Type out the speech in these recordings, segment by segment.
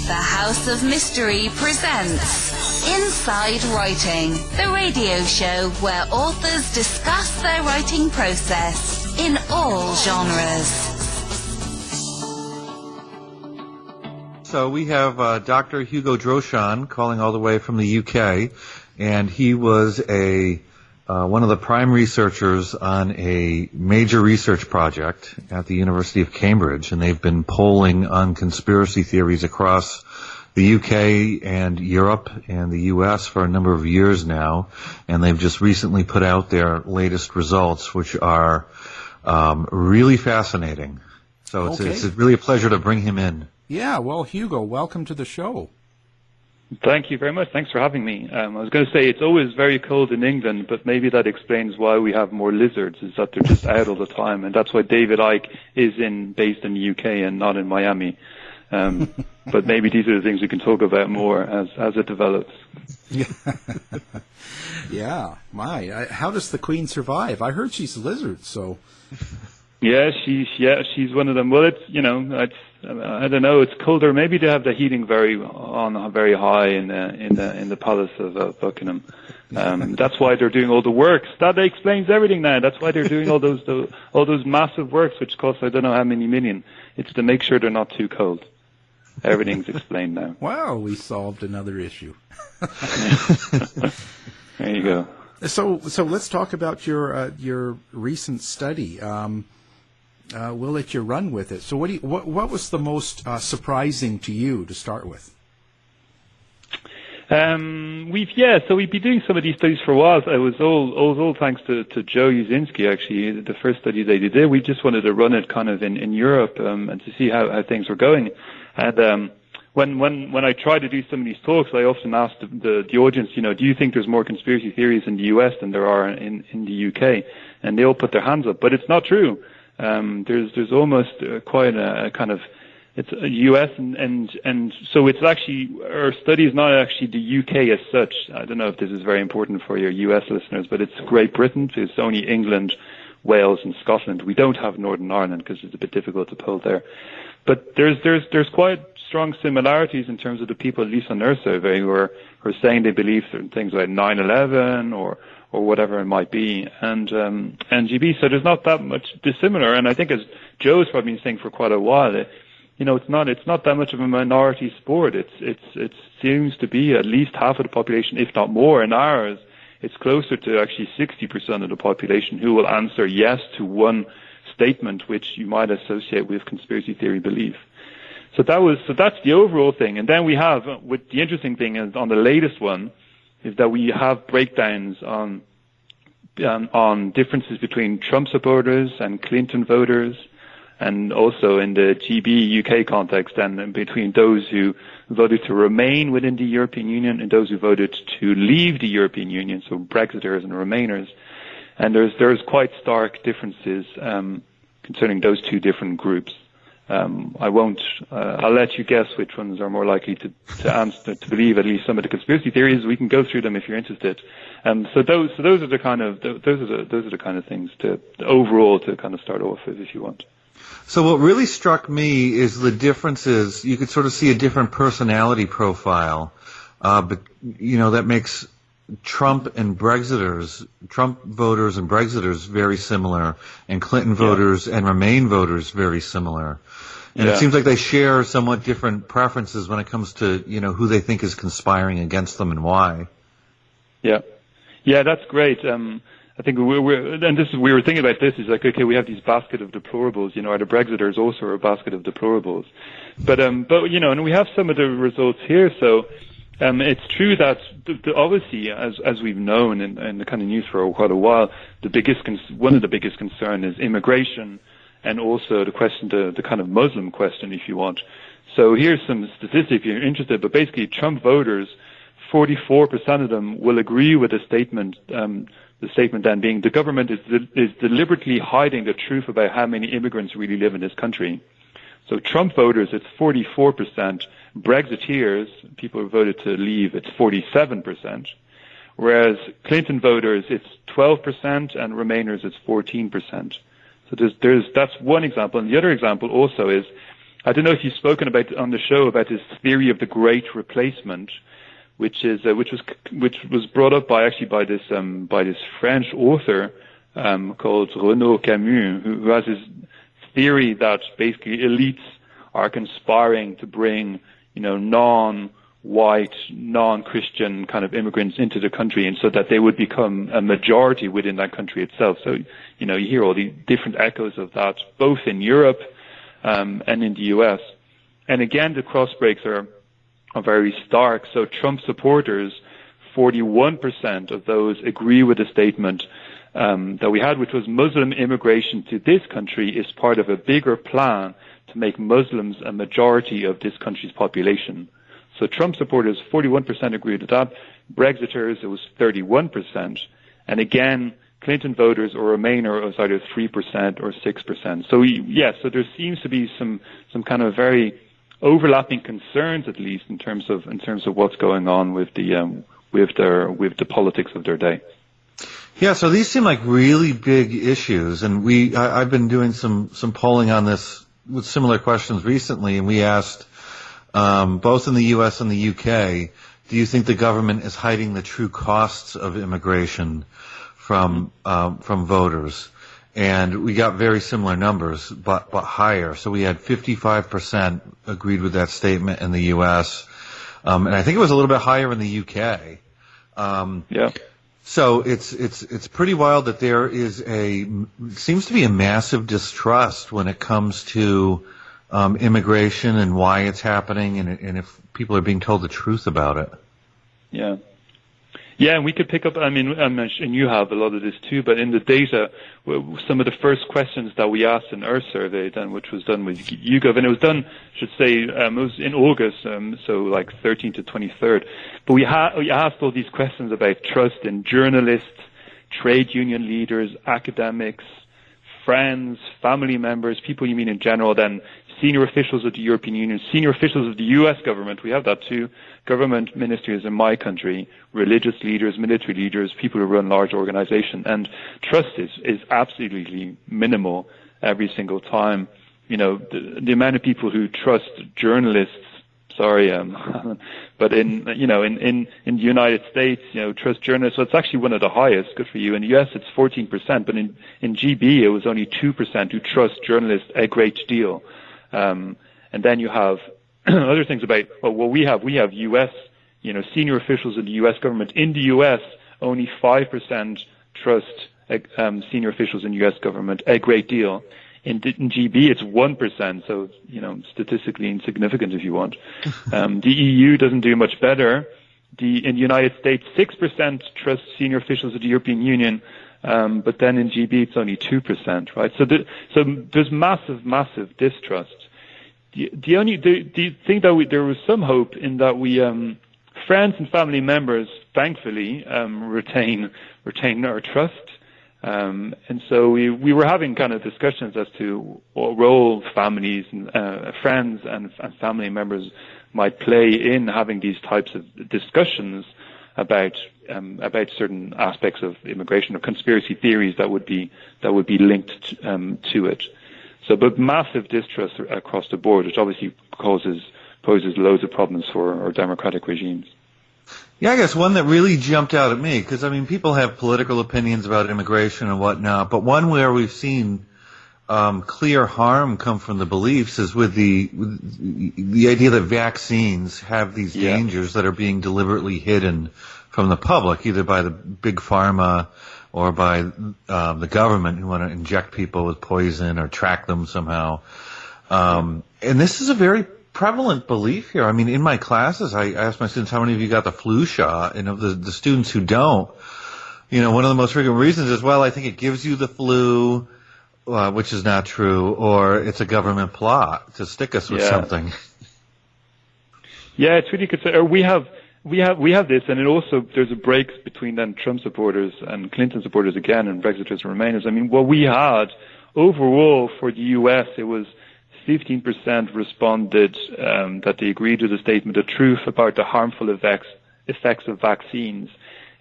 The House of Mystery presents Inside Writing, the radio show where authors discuss their writing process in all genres. So we have Dr. Hugo Drochon calling all the way from the UK, and he was one of the prime researchers on a major research project at the University of Cambridge, and they've been polling on conspiracy theories across the UK and Europe and the US for a number of years now, and they've just recently put out their latest results, which are really fascinating. So it's really a pleasure to bring him in. Yeah, well, Hugo, welcome to the show. Thank you very much. Thanks for having me. I was going to say it's always very cold in England, but maybe that explains why we have more lizards, is that they're just out all the time, and that's why David Icke is based in the UK and not in Miami. But maybe these are the things we can talk about more as it develops. Yeah, how does the Queen survive? I heard she's a lizard, so. Yeah, she's one of them. Well, I don't know. It's colder. Maybe they have the heating very high in the palace of Buckingham. That's why they're doing all the works. That explains everything now. That's why they're doing all those massive works, which cost I don't know how many million. It's to make sure they're not too cold. Everything's explained now. Wow, we solved another issue. There you go. So let's talk about your recent study. We'll let you run with it. So what was the most surprising to you to start with? We've been doing some of these studies for a while. It was all thanks to Joe Uzinski, actually. The first study they did there, we just wanted to run it kind of in Europe and to see how things were going. And when I try to do some of these talks, I often ask the audience, do you think there's more conspiracy theories in the US than there are in the UK? And they all put their hands up, but it's not true. There's almost quite a kind of, it's a US and so it's actually, our study is not actually the UK as such. I don't know if this is very important for your US listeners, but it's Great Britain. It's only England, Wales and Scotland. We don't have Northern Ireland because it's a bit difficult to poll there. But there's quite strong similarities in terms of the people, at least on their survey, who are saying they believe certain things like 9/11 or whatever it might be, and NGB. So there's not that much dissimilar. And I think, as Joe's probably been saying for quite a while, it's not that much of a minority sport. It seems to be at least half of the population, if not more. In ours, it's closer to actually 60% of the population who will answer yes to one statement which you might associate with conspiracy theory belief. So that's the overall thing. And then we have, with the interesting thing is on the latest one, is that we have breakdowns on differences between Trump supporters and Clinton voters, and also in the GB UK context, and between those who voted to remain within the European Union and those who voted to leave the European Union, so Brexiters and Remainers. And there's quite stark differences concerning those two different groups. I'll let you guess which ones are more likely to answer, to believe at least some of the conspiracy theories. We can go through them if you're interested. So those are the kind of things overall to kind of start off with, if you want. So what really struck me is the differences. You could sort of see a different personality profile, but that makes Trump voters and Brexiters very similar, and Clinton voters and Remain voters very similar. And it seems like they share somewhat different preferences when it comes to, who they think is conspiring against them and why. Yeah, that's great. I think we were thinking about this. Is like, okay, we have these basket of deplorables. Are the Brexiters also a basket of deplorables? But and we have some of the results here. So. It's true that obviously, as we've known in the kind of news for quite a while, one of the biggest concern is immigration, and also the kind of Muslim question, if you want. So here's some statistics if you're interested. But basically, Trump voters, 44% of them will agree with the statement. The statement then being the government is deliberately hiding the truth about how many immigrants really live in this country. So Trump voters, it's 44%. Brexiteers, people who voted to leave, it's 47%. Whereas Clinton voters, it's 12%, and Remainers, it's 14%. So that's one example. And the other example also is, I don't know if you've spoken about on the show about this theory of the Great Replacement, which was brought up by this French author called Renaud Camus, who has this theory that basically elites are conspiring to bring, non-white, non-Christian kind of immigrants into the country, and so that they would become a majority within that country itself. So, you hear all the different echoes of that, both in Europe and in the US. And again, the cross breaks are very stark. So Trump supporters, 41% of those agree with the statement that we had, which was Muslim immigration to this country is part of a bigger plan to make Muslims a majority of this country's population. So Trump supporters, 41% agreed with that. Brexiters, it was 31%. And again, Clinton voters or Remainer, it was either 3% or 6%. So so there seems to be some kind of very overlapping concerns, at least in terms of what's going on with the politics of their day. Yeah, so these seem like really big issues, and I've been doing some polling on this with similar questions recently, and we asked both in the U.S. and the U.K., do you think the government is hiding the true costs of immigration from voters? And we got very similar numbers, but higher. So we had 55% agreed with that statement in the U.S., and I think it was a little bit higher in the U.K. So it's pretty wild that there seems to be a massive distrust when it comes to immigration and why it's happening, and if people are being told the truth about it. Yeah, and we could pick up, and you have a lot of this too, but in the data, some of the first questions that we asked in our survey then, which was done with YouGov, and it was done, it was in August, so like 13th to 23rd, but we asked all these questions about trust in journalists, trade union leaders, academics, friends, family members, people you mean in general, then senior officials of the European Union, senior officials of the U.S. government, we have that too, government ministers in my country, religious leaders, military leaders, people who run large organizations, and trust is absolutely minimal every single time. The amount of people who trust journalists, but in the United States, trust journalists, so it's actually one of the highest, good for you. In the US, it's 14%, but in GB, it was only 2% who trust journalists a great deal. And then you have other things about, we have US, senior officials of the US government. In the US, only 5% trust senior officials in the US government a great deal. In GB, it's 1%, so, statistically insignificant if you want. The EU doesn't do much better. In the United States, 6% trust senior officials of the European Union, but then in GB, it's only 2%, right? So there's massive distrust. The thing that there was some hope in that we, friends and family members, thankfully, retain our trust. And so we were having kind of discussions as to what role families and friends and family members might play in having these types of discussions about certain aspects of immigration or conspiracy theories that would be linked to it. So, but massive distrust across the board, which obviously poses loads of problems for our democratic regimes. Yeah, I guess one that really jumped out at me, because people have political opinions about immigration and whatnot, but one where we've seen clear harm come from the beliefs is with the idea that vaccines have these dangers that are being deliberately hidden from the public, either by the big pharma or by the government who want to inject people with poison or track them somehow. And this is a very prevalent belief here. In my classes, I ask my students, how many of you got the flu shot? And of the students who don't, one of the most frequent reasons is, well, I think it gives you the flu, which is not true, or it's a government plot to stick us with something. Yeah, it's really good. We have this, and it also, there's a break between then Trump supporters and Clinton supporters again, and Brexiters and Remainers. What we had overall for the US, it was 15% responded that they agreed with the statement. The truth about the harmful effects of vaccines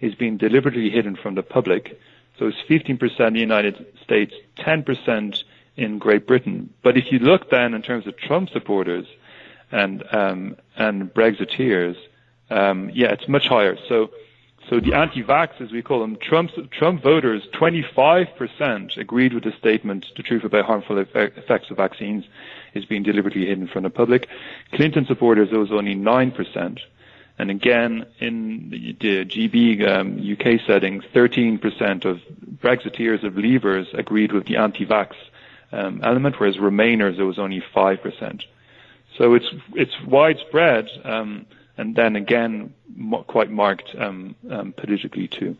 is being deliberately hidden from the public. So it's 15% in the United States, 10% in Great Britain. But if you look then in terms of Trump supporters and Brexiteers, it's much higher. So the anti-vax, as we call them, Trump voters, 25% agreed with the statement, the truth about harmful effects of vaccines is being deliberately hidden from the public. Clinton supporters, it was only 9%. And again, in the GB UK setting, 13% of Brexiteers, of Leavers, agreed with the anti-vax element, whereas Remainers, it was only 5%. So it's widespread, and then again, quite marked politically too.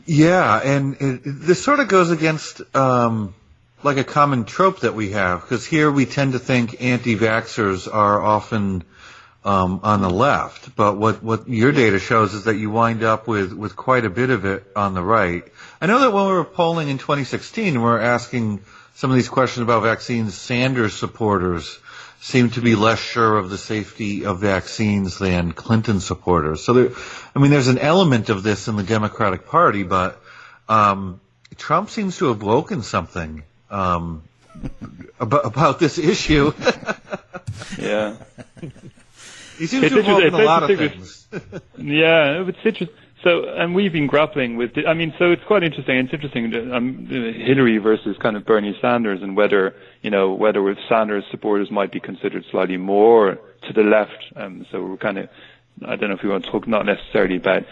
Yeah, and this sort of goes against like a common trope that we have, because here we tend to think anti-vaxxers are often on the left, but what your data shows is that you wind up with quite a bit of it on the right. I know that when we were polling in 2016, we were asking some of these questions about vaccines, Sanders supporters seem to be less sure of the safety of vaccines than Clinton supporters. So there's an element of this in the Democratic Party, but Trump seems to have woken something about this issue. Yeah. He seems to have woken a lot of things. Yeah, it's interesting. So, and we've been grappling with it. I mean, so it's quite interesting. It's interesting, Hillary versus kind of Bernie Sanders, and whether Sanders supporters might be considered slightly more to the left. So we're kind of, I don't know if we want to talk not necessarily about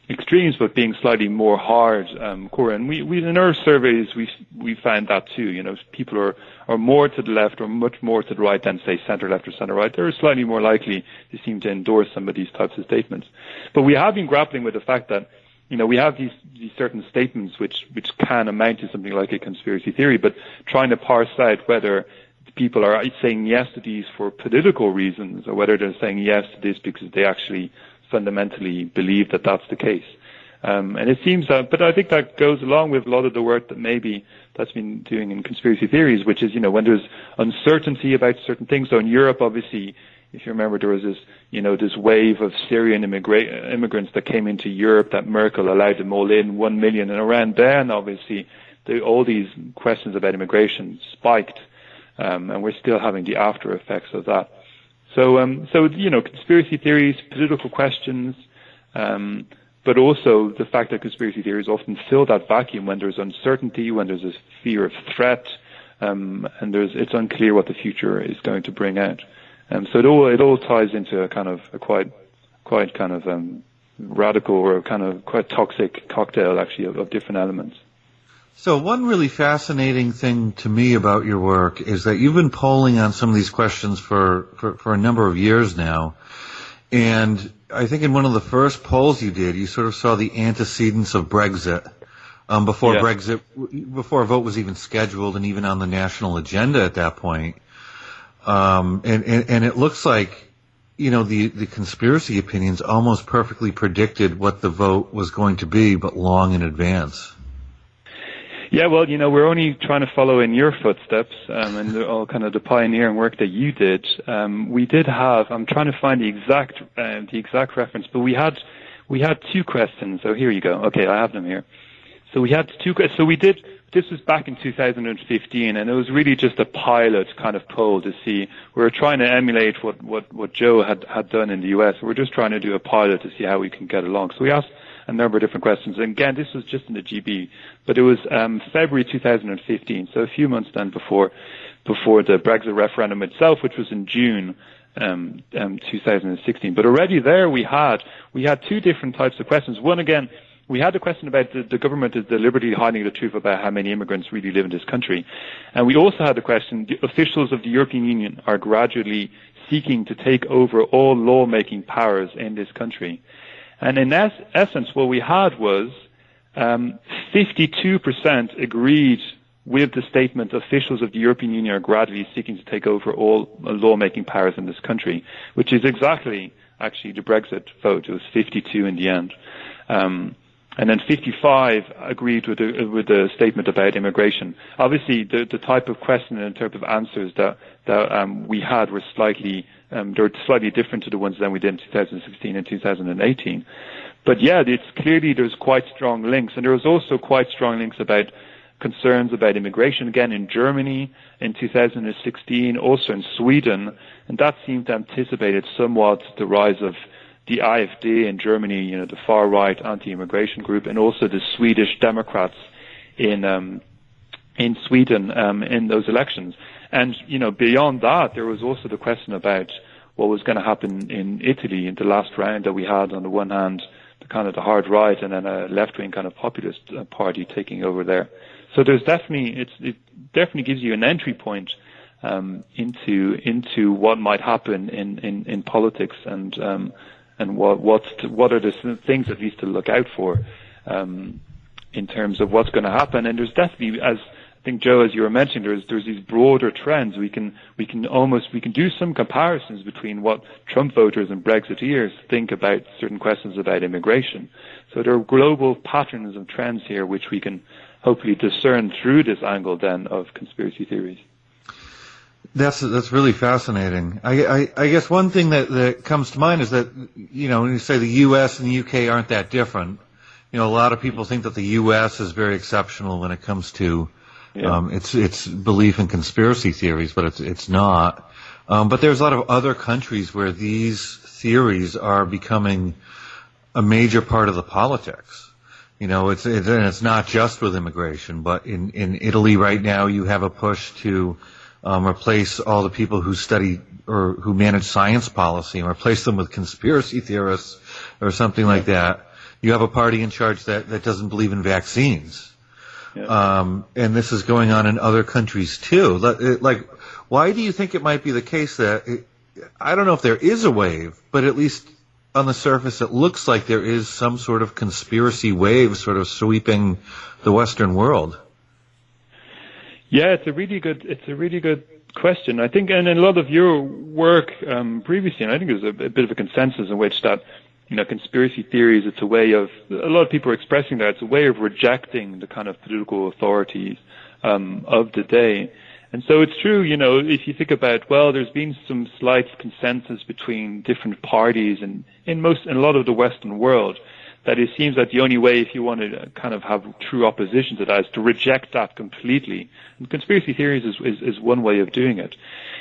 extremes, but being slightly more hardcore. And we in our surveys we found that too. People are more to the left or much more to the right than say centre left or centre right. They're slightly more likely to seem to endorse some of these types of statements. But we have been grappling with the fact that we have these certain statements which can amount to something like a conspiracy theory, but trying to parse out whether people are saying yes to these for political reasons or whether they're saying yes to this because they actually fundamentally believe that that's the case. And it seems that, but I think that goes along with a lot of the work that maybe that's been doing in conspiracy theories, which is, when there's uncertainty about certain things. So in Europe, obviously, if you remember, there was this, this wave of Syrian immigrants that came into Europe that Merkel allowed them all in, 1 million. And around then, obviously, all these questions about immigration spiked. And we're still having the after effects of that. So conspiracy theories, political questions, but also the fact that conspiracy theories often fill that vacuum when there's uncertainty, when there's a fear of threat, and it's unclear what the future is going to bring out. So it all ties into a kind of a quite kind of radical or kind of quite toxic cocktail actually of different elements. So one really fascinating thing to me about your work is that you've been polling on some of these questions for a number of years now. And I think in one of the first polls you did, you sort of saw the antecedents of Brexit before a vote was even scheduled and even on the national agenda at that point. And it looks like, the conspiracy opinions almost perfectly predicted what the vote was going to be, but long in advance. Yeah, well, we're only trying to follow in your footsteps, and all kind of the pioneering work that you did. We did have, I'm trying to find the exact reference, but we had two questions. So here you go. Okay, I have them here. So we had two questions. So this was back in 2015, and it was really just a pilot kind of poll to see. We were trying to emulate what Joe had done in the US. We're just trying to do a pilot to see how we can get along. So we asked a number of different questions. And again, this was just in the GB, but it was February 2015, so a few months then before the Brexit referendum itself, which was in June 2016. But already there we had two different types of questions. One, again, we had a question about the government is deliberately hiding the truth about how many immigrants really live in this country. And we also had the question, the officials of the European Union are gradually seeking to take over all lawmaking powers in this country. And in essence, what we had was 52% agreed with the statement officials of the European Union are gradually seeking to take over all lawmaking powers in this country, which is exactly actually the Brexit vote. It was 52 in the end. And then 55 agreed with the statement about immigration. Obviously, the type of question and type of answers that we had were slightly different to the ones that we did in 2016 and 2018. But yeah, it's clearly there's quite strong links, and there was also quite strong links about concerns about immigration, again in Germany in 2016, also in Sweden, and that seemed to anticipate somewhat the rise of the AfD in Germany, the far-right anti-immigration group, and also the Swedish Democrats in Sweden in those elections. And, beyond that, there was also the question about what was going to happen in Italy in the last round, that we had, on the one hand, the kind of the hard right, and then a left-wing kind of populist party taking over there. So there's definitely, it definitely gives you an entry point into what might happen in politics, and what are the things at least to look out for in terms of what's going to happen. And there's definitely, as I think, Joe, as you were mentioning, there's these broader trends. We can do some comparisons between what Trump voters and Brexiteers think about certain questions about immigration. So there are global patterns and trends here which we can hopefully discern through this angle then of conspiracy theories. That's really fascinating. I guess one thing that comes to mind is that, when you say the U.S. and the U.K. aren't that different, a lot of people think that the U.S. is very exceptional when it comes to its belief in conspiracy theories, but it's not. But there's a lot of other countries where these theories are becoming a major part of the politics. It's not just with immigration, but in Italy right now you have a push to replace all the people who study or who manage science policy and replace them with conspiracy theorists or something like that. You have a party in charge that doesn't believe in vaccines. Yeah. And this is going on in other countries too. Like, why do you think it might be the case that, I don't know if there is a wave, but at least on the surface it looks like there is some sort of conspiracy wave sort of sweeping the Western world? Yeah, it's a really good question. I think, and in a lot of your work previously, and I think there's a bit of a consensus in which that, conspiracy theories, it's a way of, a lot of people are expressing that it's a way of rejecting the kind of political authorities of the day. And so it's true, if you think about, well, there's been some slight consensus between different parties in a lot of the Western world, that it seems that the only way, if you want to kind of have true opposition to that, is to reject that completely. And conspiracy theories is one way of doing it.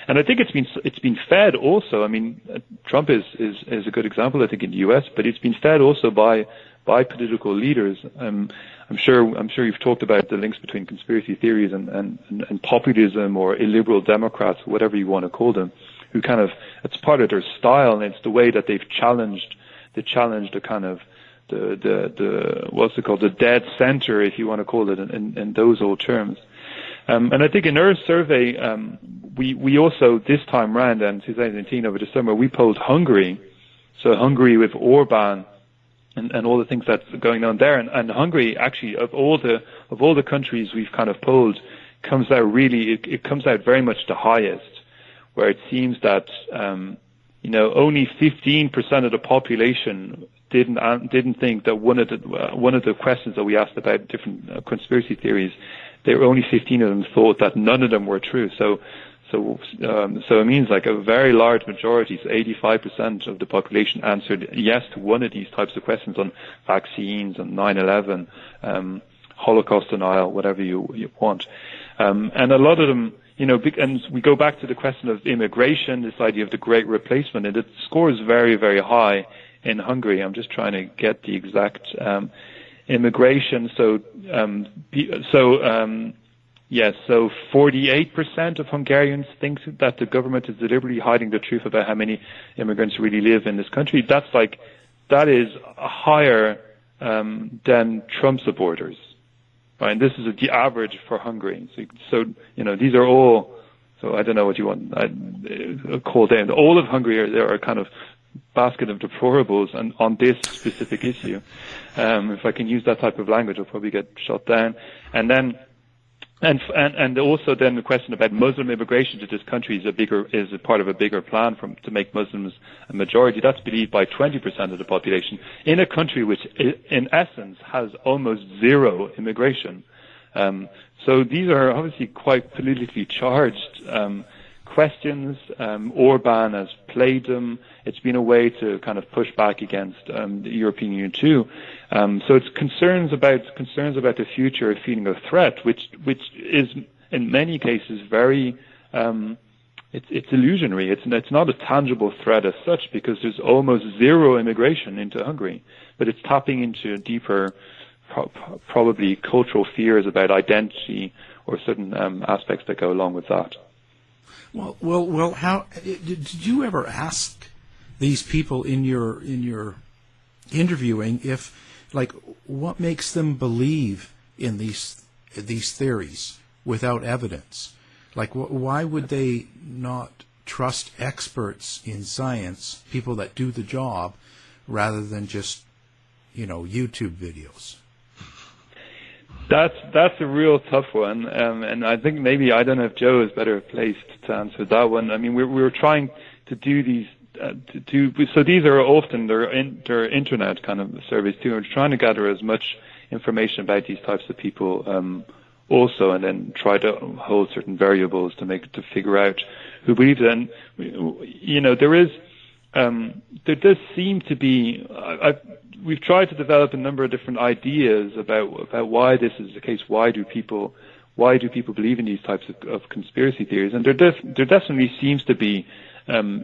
And I think it's been fed also. I mean, Trump is a good example, I think, in the U.S., but it's been fed also by political leaders. I'm sure you've talked about the links between conspiracy theories and populism or illiberal Democrats, whatever you want to call them, who kind of, it's part of their style, and it's the way that they've challenged the kind of the what's it called, the dead center, if you want to call it in those old terms. And I think in our survey, we also, this time round, in 2018 over the summer, we polled Hungary. So Hungary with Orban and all the things that's going on there. And Hungary, actually, of all the countries we've kind of polled, comes out it comes out very much the highest, where it seems that, only 15% of the population didn't think that one of the questions that we asked about different conspiracy theories, there were only 15 of them thought that none of them were true. So it means like a very large majority, so 85% of the population answered yes to one of these types of questions on vaccines, on 9/11, Holocaust denial, whatever you want. And a lot of them, and we go back to the question of immigration, this idea of the great replacement, and it scores very, very high in Hungary. I'm just trying to get the exact immigration. So 48% of Hungarians think that the government is deliberately hiding the truth about how many immigrants really live in this country. That is higher than Trump supporters. Right? And this is the average for Hungary. So these are all. So I don't know what you want. I'd call them. All of Hungary there are kind of basket of deplorables and on this specific issue. If I can use that type of language, I'll probably get shot down. And then, and also then the question about Muslim immigration to this country is a part of a bigger plan to make Muslims a majority. That's believed by 20% of the population in a country which, in essence, has almost zero immigration. So these are obviously quite politically charged questions. Orban has played them. It's been a way to kind of push back against the European Union too. So it's concerns about the future, a feeling of threat, which is in many cases very it's illusionary. It's not a tangible threat as such, because there's almost zero immigration into Hungary, but it's tapping into deeper, probably cultural fears about identity or certain aspects that go along with that. Well. How did you ever ask these people in your interviewing if, like, what makes them believe in these theories without evidence? Like, why would they not trust experts in science, people that do the job, rather than just, YouTube videos? That's a real tough one, and I think maybe, I don't know if Joe is better placed to answer that one. I mean, we were trying to do these, so these are often, they're internet kind of surveys too. We're trying to gather as much information about these types of people also, and then try to hold certain variables to figure out who believes it. And there does seem to be. We've tried to develop a number of different ideas about why this is the case. Why do people believe in these types of conspiracy theories? And there definitely seems to be a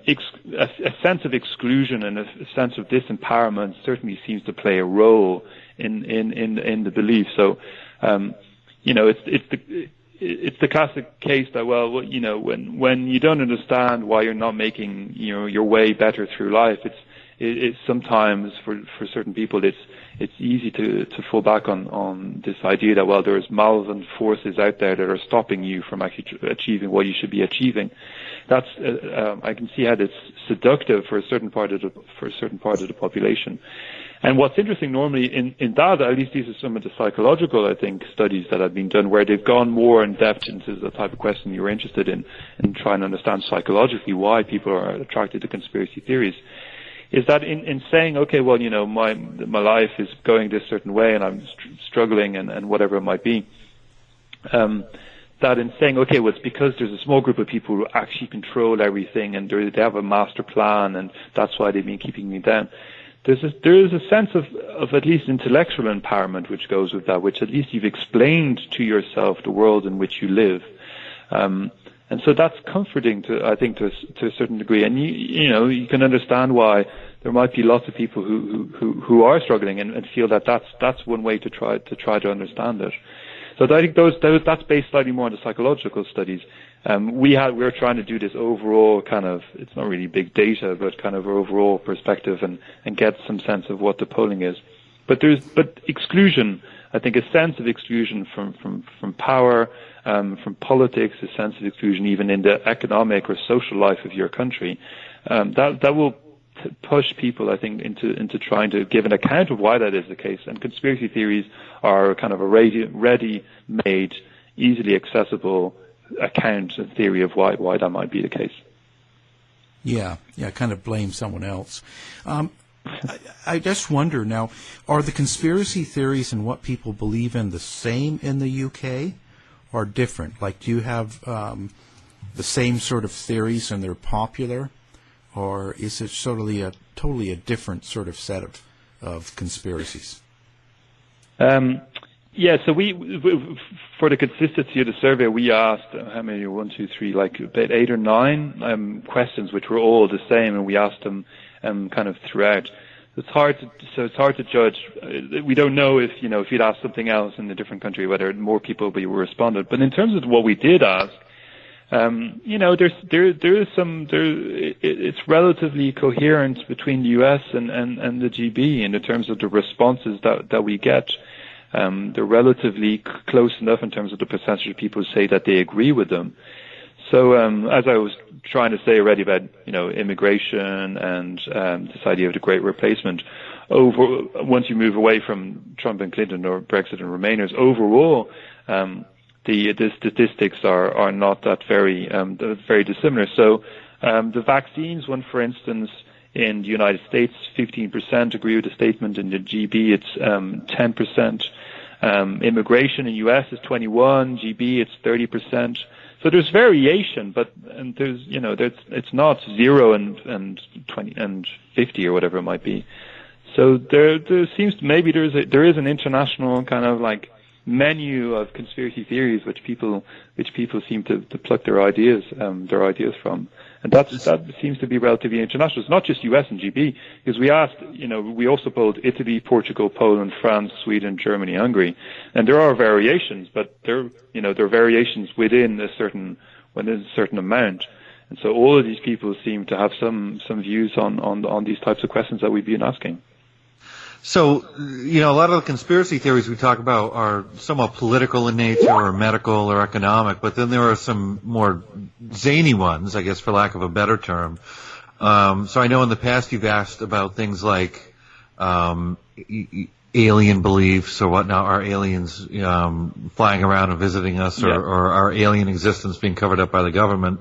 sense of exclusion and a sense of disempowerment. Certainly seems to play a role in the belief. So. It's the classic case that, when you don't understand why you're not making, your way better through life, it's sometimes for certain people, it's easy to fall back on this idea that, there's malevolent forces out there that are stopping you from actually achieving what you should be achieving. That's, I can see how it's seductive for a certain part of the population. And what's interesting normally in that, at least these are some of the psychological, I think, studies that have been done where they've gone more in depth into the type of question you're interested in and trying to understand psychologically why people are attracted to conspiracy theories, is that in saying, okay, my life is going this certain way and I'm struggling and whatever it might be, that in saying, okay, it's because there's a small group of people who actually control everything and they have a master plan and that's why they've been keeping me down. There is a sense of at least intellectual empowerment which goes with that, which at least you've explained to yourself the world in which you live. And so that's comforting to a certain degree. And you can understand why there might be lots of people who are struggling and feel that that's one way to try to understand it. So I think that's based slightly more on the psychological studies. We're trying to do this overall kind of, it's not really big data, but kind of overall perspective and get some sense of what the polling is. But exclusion, I think a sense of exclusion from power, from politics, a sense of exclusion even in the economic or social life of your country, that will push people, I think, into trying to give an account of why that is the case. And conspiracy theories are kind of a ready-made, easily accessible account and theory of why that might be the case. Yeah, kind of blame someone else. I just wonder now, are the conspiracy theories and what people believe in the same in the UK or different? Like, do you have the same sort of theories and they're popular, or is it totally a different sort of set of conspiracies? Yeah, so we for the consistency of the survey, we asked how many? 1, 2, 3, like about 8 or 9 questions, which were all the same, and we asked them kind of throughout. It's hard to judge. We don't know if you'd asked something else in a different country, whether more people would responded. But in terms of what we did ask, it's relatively coherent between the US and the GB in terms of the responses that we get. They're relatively close enough in terms of the percentage of people who say that they agree with them. So, as I was trying to say already about, immigration and this idea of the great replacement, once you move away from Trump and Clinton or Brexit and Remainers, overall, the statistics are not that very dissimilar. So, the vaccines one, for instance, in the United States, 15% agree with the statement. In the GB, it's 10%. Immigration in US is 21%. GB, it's 30%. So there's variation, and there's it's not 0 and 20 and 50 or whatever it might be. So there seems to, maybe there is an international kind of like menu of conspiracy theories which people seem to pluck their ideas from, and that seems to be relatively international. It's not just US and GB, because we also polled Italy, Portugal, Poland, France, Sweden, Germany, Hungary, and there are variations, but there are variations within a certain amount, and so all of these people seem to have some views on these types of questions that we've been asking. So, a lot of the conspiracy theories we talk about are somewhat political in nature or medical or economic, but then there are some more zany ones, I guess, for lack of a better term. So I know in the past you've asked about things like alien beliefs or whatnot. Are aliens flying around and visiting us, or our alien existence being covered up by the government?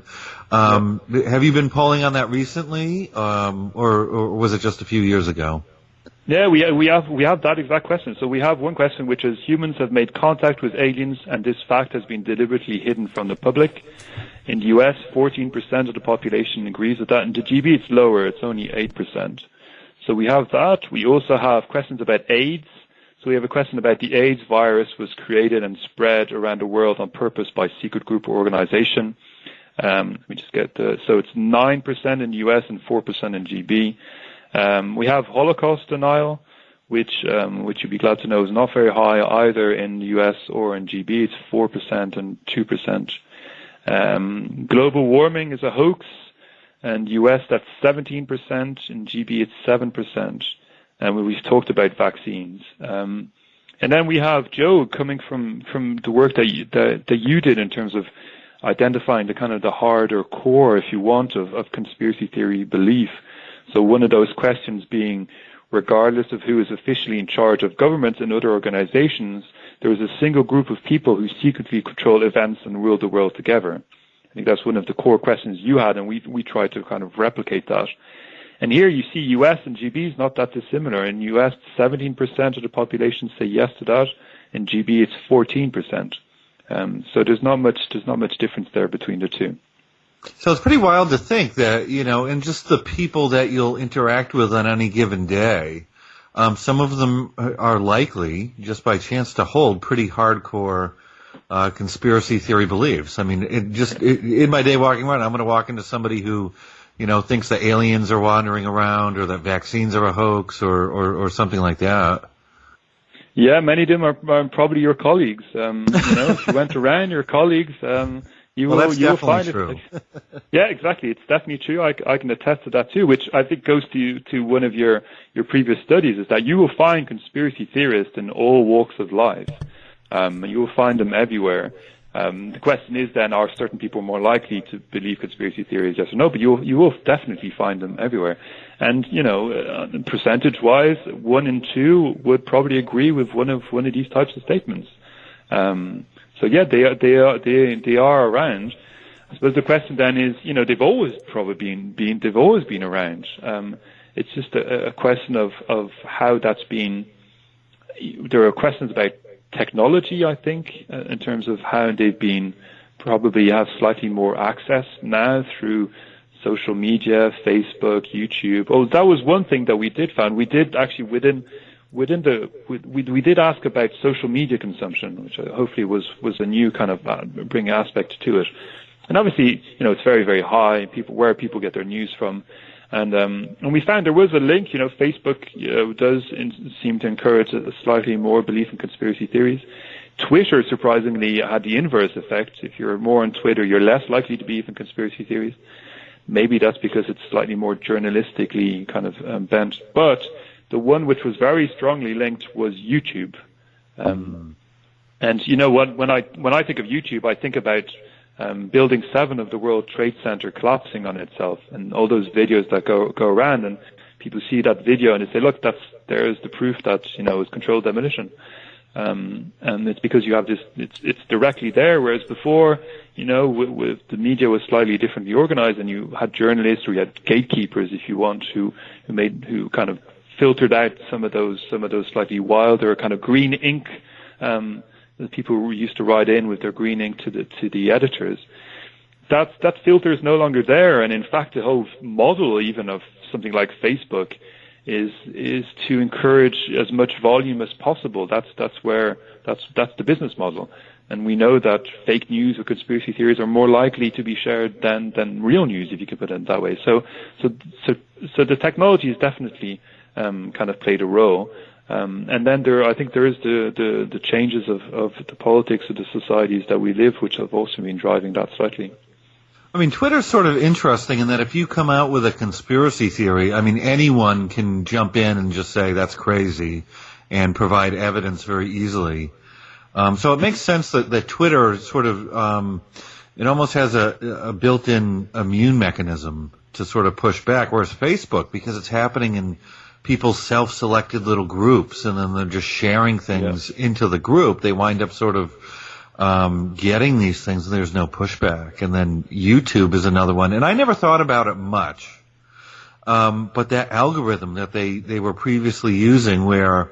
Have you been polling on that recently, or was it just a few years ago? Yeah, we have that exact question. So we have one question which is: humans have made contact with aliens, and this fact has been deliberately hidden from the public. In the US, 14% of the population agrees with that. In the GB, it's lower; it's only 8%. So we have that. We also have questions about AIDS. So we have a question about the AIDS virus was created and spread around the world on purpose by secret group or organization. Let me just get so it's 9% in the US and 4% in GB. We have Holocaust denial, which you'd be glad to know is not very high either in the US or in GB. It's 4% and 2%. Global warming is a hoax, and US that's 17%. In GB it's 7%. And we've talked about vaccines. And then we have Joe coming from the work that you did in terms of identifying the kind of the harder core, if you want, of conspiracy theory belief. So one of those questions being, regardless of who is officially in charge of governments and other organizations, there is a single group of people who secretly control events and rule the world together. I think that's one of the core questions you had, and we tried to kind of replicate that. And here you see US and GB is not that dissimilar. In US, 17% of the population say yes to that. In GB, it's 14%. So there's not much difference there between the two. So it's pretty wild to think that, and just the people that you'll interact with on any given day, some of them are likely, just by chance, to hold pretty hardcore conspiracy theory beliefs. I mean, in my day walking around, I'm going to walk into somebody who, thinks that aliens are wandering around or that vaccines are a hoax or something like that. Yeah, many of them are probably your colleagues. If you went around, your colleagues... That's definitely true. Yeah, exactly. It's definitely true. I can attest to that too, which I think goes to one of your previous studies, is that you will find conspiracy theorists in all walks of life. You will find them everywhere. The question is then, are certain people more likely to believe conspiracy theories, yes or no? But you will definitely find them everywhere. And, percentage-wise, 1 in 2 would probably agree with one of these types of statements. So yeah, they are around. I suppose the question then is, they've always probably been around. It's just a question of how that's been. There are questions about technology, I think, in terms of how they've been probably have slightly more access now through social media, Facebook, YouTube. Oh, that was one thing that we did find. We did actually we did ask about social media consumption, which hopefully was a new kind of bring aspect to it. And obviously, it's very, very high. Where people get their news from, and we found there was a link. Facebook does seem to encourage a slightly more belief in conspiracy theories. Twitter, surprisingly, had the inverse effect. If you're more on Twitter, you're less likely to believe in conspiracy theories. Maybe that's because it's slightly more journalistically kind of bent, but the one which was very strongly linked was YouTube. And when I think of YouTube, I think about Building 7 of the World Trade Center collapsing on itself, and all those videos that go around, and people see that video and they say, look, there's the proof that, it's controlled demolition. And it's because you have this, it's directly there, whereas before, with the media was slightly differently organized, and you had journalists, or you had gatekeepers, if you want, who kind of filtered out some of those slightly wilder kind of green ink that people used to write in with their green ink to the editors. that filter is no longer there, and in fact, the whole model even of something like Facebook is to encourage as much volume as possible. That's the business model, and we know that fake news or conspiracy theories are more likely to be shared than real news, if you could put it that way. So the technology has definitely kind of played a role. And then I think there is the changes of the politics of the societies that we live, which have also been driving that slightly. I mean, Twitter's sort of interesting in that if you come out with a conspiracy theory, I mean, anyone can jump in and just say that's crazy and provide evidence very easily. So it makes sense that Twitter sort of, it almost has a built-in immune mechanism to sort of push back, whereas Facebook, because it's happening in people's self-selected little groups, and then they're just sharing things into the group, they wind up sort of getting these things, and there's no pushback. And then YouTube is another one, and I never thought about it much, but that algorithm that they were previously using, where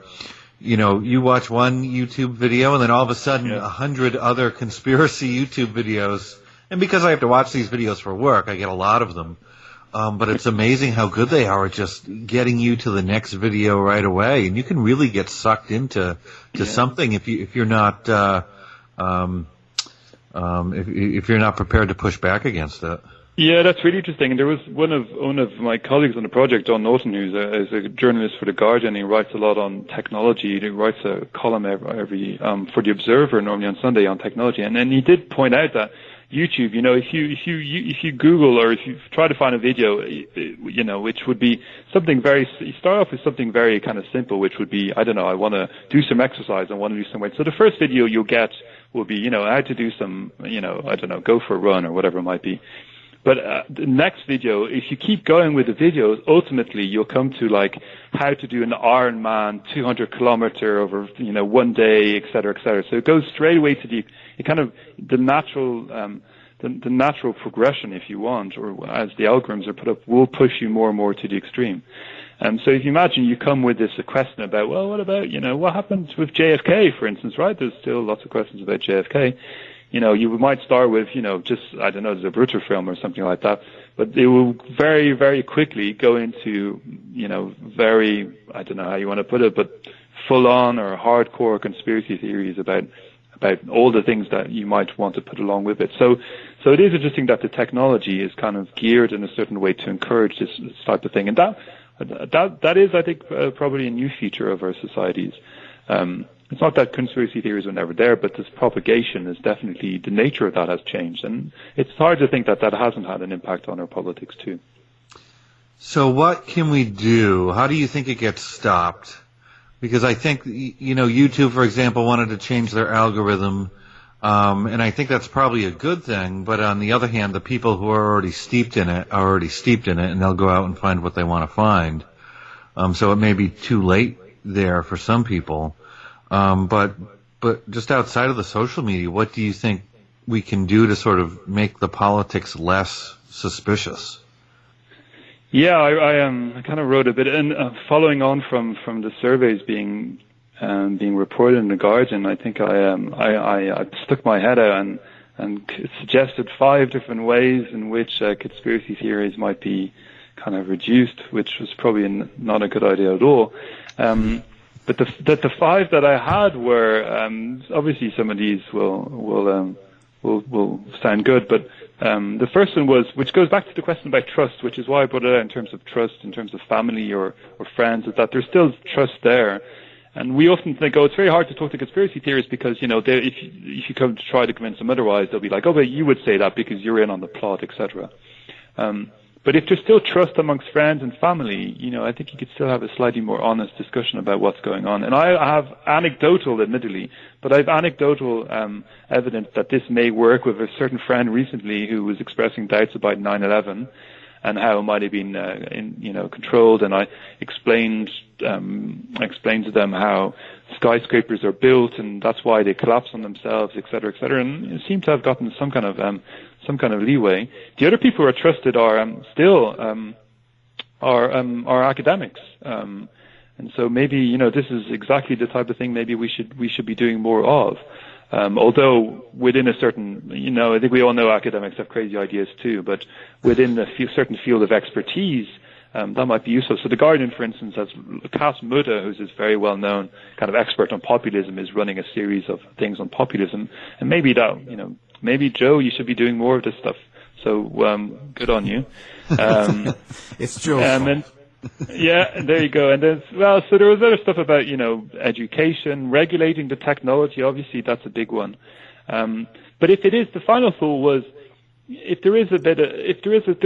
you watch one YouTube video and then all of a sudden 100 other conspiracy YouTube videos, and because I have to watch these videos for work, I get a lot of them. But it's amazing how good they are at just getting you to the next video right away, and you can really get sucked into something if you're not if you're not prepared to push back against it. Yeah, that's really interesting. And there was one of my colleagues on the project, John Norton, who's a journalist for The Guardian. He writes a lot on technology. He writes a column every for The Observer, normally on Sunday, on technology. And then he did point out that YouTube, if you Google or if you try to find a video, which would be something you start off with something very kind of simple, which would be, I don't know, I want to do some exercise, I want to do some weight. So the first video you'll get will be, how to do some, I don't know, go for a run or whatever it might be. But the next video, if you keep going with the videos, ultimately you'll come to like how to do an Ironman 200 kilometer over, one day, et cetera, et cetera. So it goes straight away to the natural progression, if you want, or as the algorithms are put up, will push you more and more to the extreme. So if you imagine you come with this question about, well, what about, what happened with JFK, for instance, right? There's still lots of questions about JFK. You might start with, just, I don't know, there's a Brutter film or something like that, but it will very, very quickly go into, very, I don't know how you want to put it, but full-on or hardcore conspiracy theories about all the things that you might want to put along with it. So it is interesting that the technology is kind of geared in a certain way to encourage this type of thing. And that is, I think, probably a new feature of our societies. It's not that conspiracy theories were never there, but this propagation is definitely, the nature of that has changed. And it's hard to think that hasn't had an impact on our politics too. So what can we do? How do you think it gets stopped? Because I think, YouTube, for example, wanted to change their algorithm, and I think that's probably a good thing. But on the other hand, the people who are already steeped in it, and they'll go out and find what they want to find. So it may be too late there for some people. But just outside of the social media, what do you think we can do to sort of make the politics less suspicious? Yeah, I kind of wrote a bit, and following on from the surveys being reported in The Guardian, I think I stuck my head out and suggested 5 different ways in which conspiracy theories might be kind of reduced, which was probably not a good idea at all. But the 5 that I had were obviously some of these will sound good, but the first one was, which goes back to the question about trust, which is why I brought it out in terms of trust, in terms of family or friends, is that there's still trust there. And we often think, it's very hard to talk to conspiracy theorists because, if you come to try to convince them otherwise, they'll be like, but you would say that because you're in on the plot, etc. But if there's still trust amongst friends and family, I think you could still have a slightly more honest discussion about what's going on. And I have anecdotal, admittedly, but I have anecdotal evidence that this may work with a certain friend recently who was expressing doubts about 9/11 and how it might have been, controlled. And I explained to them how skyscrapers are built and that's why they collapse on themselves, et cetera, et cetera. And it seemed to have gotten some kind of leeway. The other people who are trusted are academics, and so maybe this is exactly the type of thing maybe we should be doing more of. Although within a certain, I think we all know academics have crazy ideas too, but within a certain field of expertise, that might be useful. So The Guardian, for instance, has Cass Mudda, who's this very well-known kind of expert on populism, is running a series of things on populism. And maybe maybe Joe, you should be doing more of this stuff. So good on you. It's Joe's Yeah, there you go. And then, so there was other stuff about, education, regulating the technology. Obviously, that's a big one. But if it is, the final thought was, if there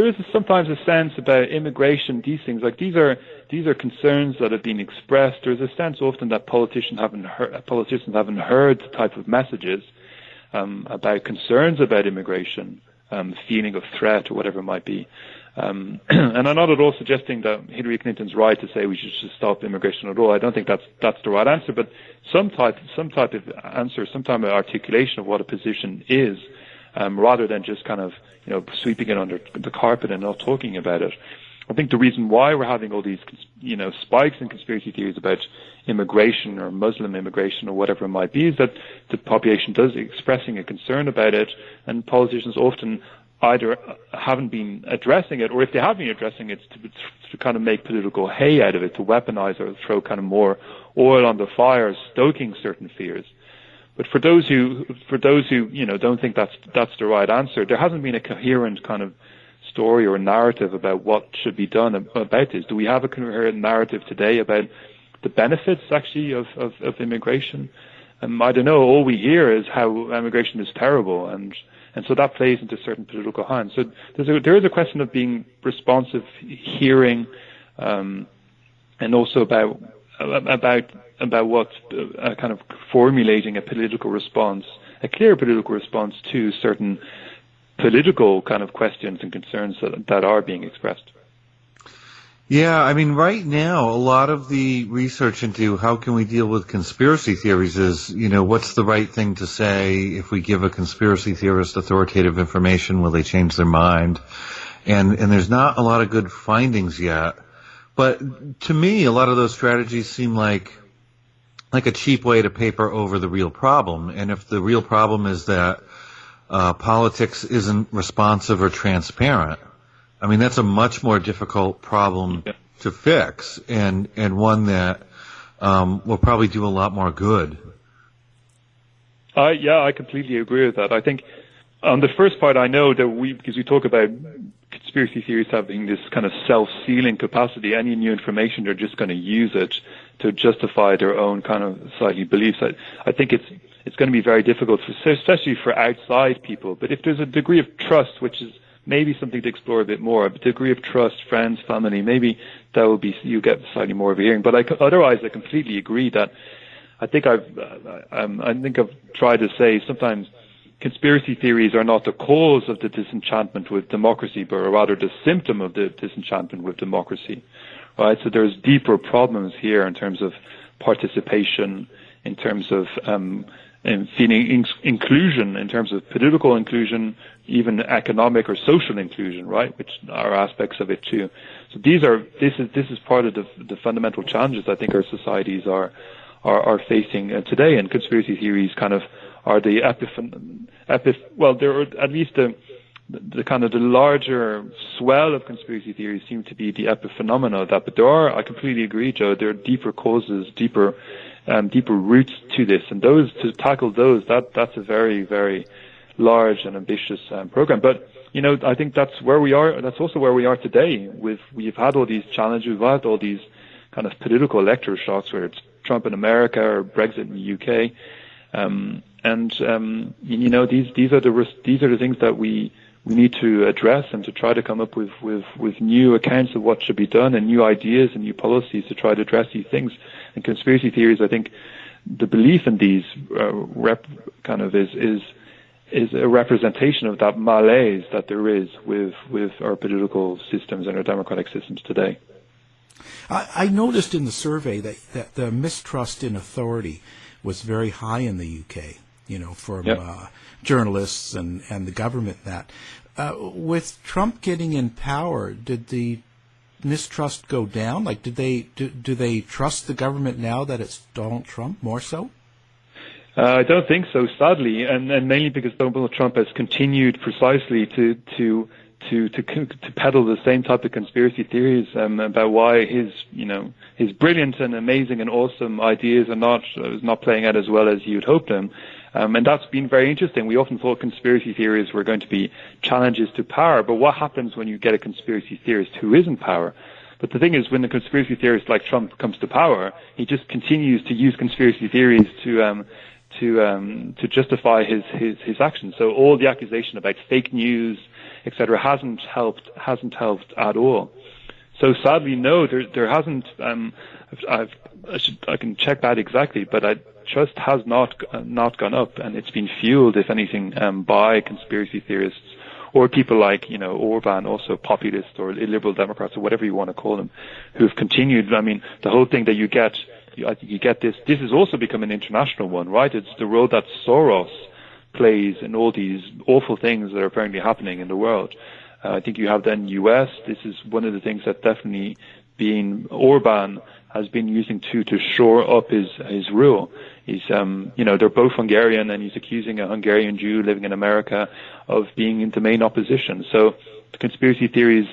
is sometimes a sense about immigration, these things, like these are concerns that have been expressed. There's a sense often that politicians haven't heard the type of messages about concerns about immigration, feeling of threat or whatever it might be. And I'm not at all suggesting that Hillary Clinton's right to say we should just stop immigration at all. I don't think that's the right answer, but some type of answer, some type of articulation of what a position is, rather than just kind of sweeping it under the carpet and not talking about it. I think the reason why we're having all these spikes in conspiracy theories about immigration or Muslim immigration or whatever it might be is that the population does expressing a concern about it, and politicians often either haven't been addressing it, or if they have been addressing it, to kind of make political hay out of it, to weaponize or throw kind of more oil on the fire, stoking certain fears. But for those who don't think that's the right answer, there hasn't been a coherent kind of story or narrative about what should be done about this. Do we have a coherent narrative today about the benefits actually of immigration? I don't know. All we hear is how immigration is terrible, and so that plays into certain political hands. So there is a question of being responsive, hearing, and also about what kind of formulating a political response, a clear political response to certain political kind of questions and concerns that are being expressed. Yeah, I mean, right now, a lot of the research into how can we deal with conspiracy theories is, what's the right thing to say if we give a conspiracy theorist authoritative information? Will they change their mind? And there's not a lot of good findings yet. But to me, a lot of those strategies seem like a cheap way to paper over the real problem. And if the real problem is that politics isn't responsive or transparent, I mean, that's a much more difficult problem to fix, and one that will probably do a lot more good. I completely agree with that. I think on the first part, I know that because we talk about conspiracy theories having this kind of self-sealing capacity, any new information, they're just going to use it to justify their own kind of slightly beliefs. I think it's going to be very difficult, especially for outside people. But if there's a degree of trust, which is maybe something to explore a bit more, a degree of trust, friends, family, maybe that will be, you get slightly more of a hearing. But otherwise, I completely agree that I think I've tried to say sometimes conspiracy theories are not the cause of the disenchantment with democracy, but rather the symptom of the disenchantment with democracy. Right? So there's deeper problems here in terms of participation, in terms of feeling inclusion, in terms of political inclusion, even economic or social inclusion, right, which are aspects of it too. So this is part of the fundamental challenges I think our societies are facing today, and conspiracy theories kind of are the they're at least the kind of the larger swell of conspiracy theories seem to be the epiphenomena of that. But I completely agree, Joe, there are deeper causes, deeper roots to this, and to tackle those, that's a very, very large and ambitious program. But I think that's where we are. That's also where we are today. We've had all these challenges. We've had all these kind of political electroshocks, whether it's Trump in America or Brexit in the UK, these are the things that we need to address, and to try to come up with new accounts of what should be done, and new ideas and new policies to try to address these things. And conspiracy theories, I think, the belief in these is a representation of that malaise that there is with our political systems and our democratic systems today. I noticed in the survey that the mistrust in authority was very high in the UK, from journalists and the government. With Trump getting in power, did the mistrust go down? Like, do they trust the government now that it's Donald Trump more so? I don't think so, sadly, and mainly because Donald Trump has continued precisely to peddle the same type of conspiracy theories about why his brilliant and amazing and awesome ideas are not playing out as well as he would hope them. And that's been very interesting. We often thought conspiracy theories were going to be challenges to power, but what happens when you get a conspiracy theorist who is in power? But the thing is, when the conspiracy theorist like Trump comes to power, he just continues to use conspiracy theories to justify his actions. So all the accusation about fake news, etc., hasn't helped at all. So sadly, no, there hasn't. I can check that exactly, but trust has not gone up, and it's been fueled, if anything, by conspiracy theorists or people like Orban, also populists or illiberal Democrats or whatever you want to call them, who've continued. I mean, the whole thing that you get this. This has also become an international one, right? It's the role that Soros plays in all these awful things that are apparently happening in the world. I think you have then U.S. This is one of the things that definitely Orban has been using to shore up his rule. He's they're both Hungarian, and he's accusing a Hungarian Jew living in America of being in the main opposition. So the conspiracy theories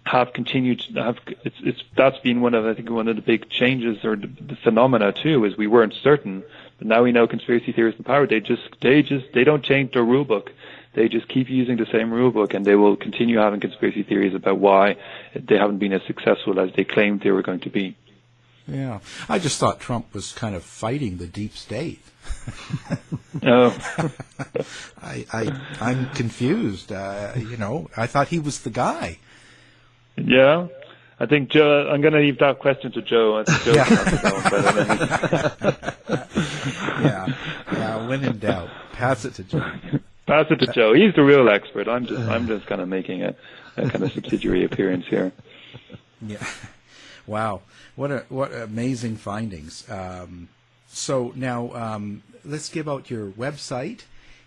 have continued. That's been one of the big changes, or the phenomena too, is we weren't certain, but now we know conspiracy theorists in power. They don't change their rule book. They just keep using the same rule book, and they will continue having conspiracy theories about why they haven't been as successful as they claimed they were going to be. Yeah, I just thought Trump was kind of fighting the deep state. No, I'm confused. I thought he was the guy. Yeah, I think Joe. I'm going to leave that question to Joe. I think Joe can Yeah. When in doubt, pass it to Joe. Pass it to Joe. He's the real expert. I'm just kind of making a kind of subsidiary appearance here. Yeah. Wow. What amazing findings. So now let's give out your website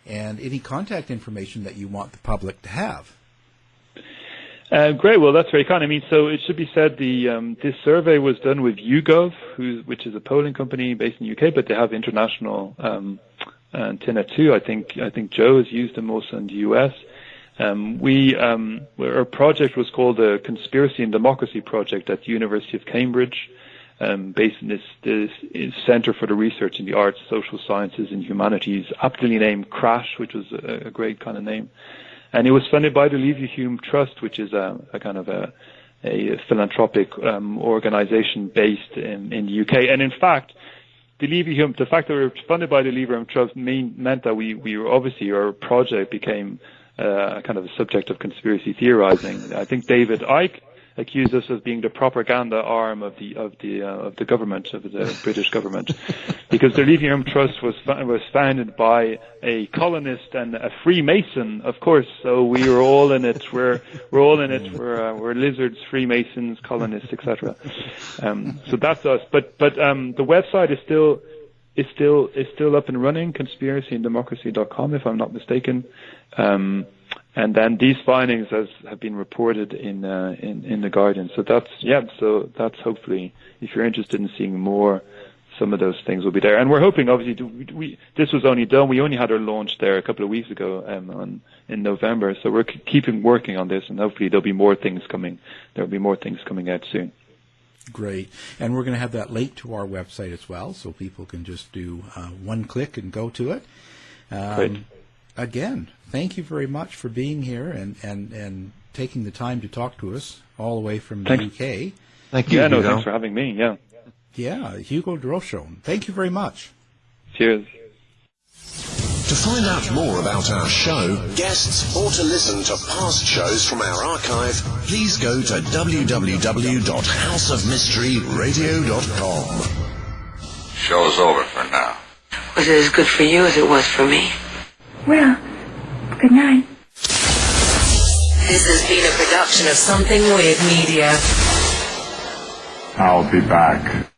and any contact information that you want the public to have. Great. Well, that's very kind. I mean, so it should be said this survey was done with YouGov, which is a polling company based in the UK, but they have international antenna too. I think Joe has used them also in the US. Our project was called the Conspiracy and Democracy Project at the University of Cambridge, based in this Centre for the Research in the Arts, Social Sciences and Humanities, aptly named CRASSH, which was a great kind of name. And it was funded by the Leverhulme Trust, which is a kind of a philanthropic organization based in the UK. And in fact, the fact that we were funded by the Leverhulme Trust meant that we were obviously, our project became kind of a subject of conspiracy theorizing. I think David Icke accused us of being the propaganda arm of the government, of the British government, because the Leverhulme Trust was founded by a colonist and a Freemason, of course. So we were all in it. We're all in it. We're lizards, Freemasons, colonists, etc. So that's us. But the website is still up and running, conspiracyandemocracy.com, if I'm not mistaken. And then these findings have been reported in the Guardian. So that's hopefully, if you're interested in seeing more, some of those things will be there. And we're hoping, obviously, this was only done. We only had our launch there a couple of weeks ago in November. So we're keeping working on this, and hopefully there'll be more things coming. There'll be more things coming out soon. Great. And we're going to have that link to our website as well, so people can just do one click and go to it. Great. Again, thank you very much for being here and taking the time to talk to us all the way from the UK. Thank you, Hugo. Hugo. Thanks for having me, Yeah, Hugo Drochon. Thank you very much. Cheers. To find out more about our show, guests, or to listen to past shows from our archive, please go to www.houseofmysteryradio.com. Show's over for now. Was it as good for you as it was for me? Well, good night. This has been a production of Something Weird Media. I'll be back.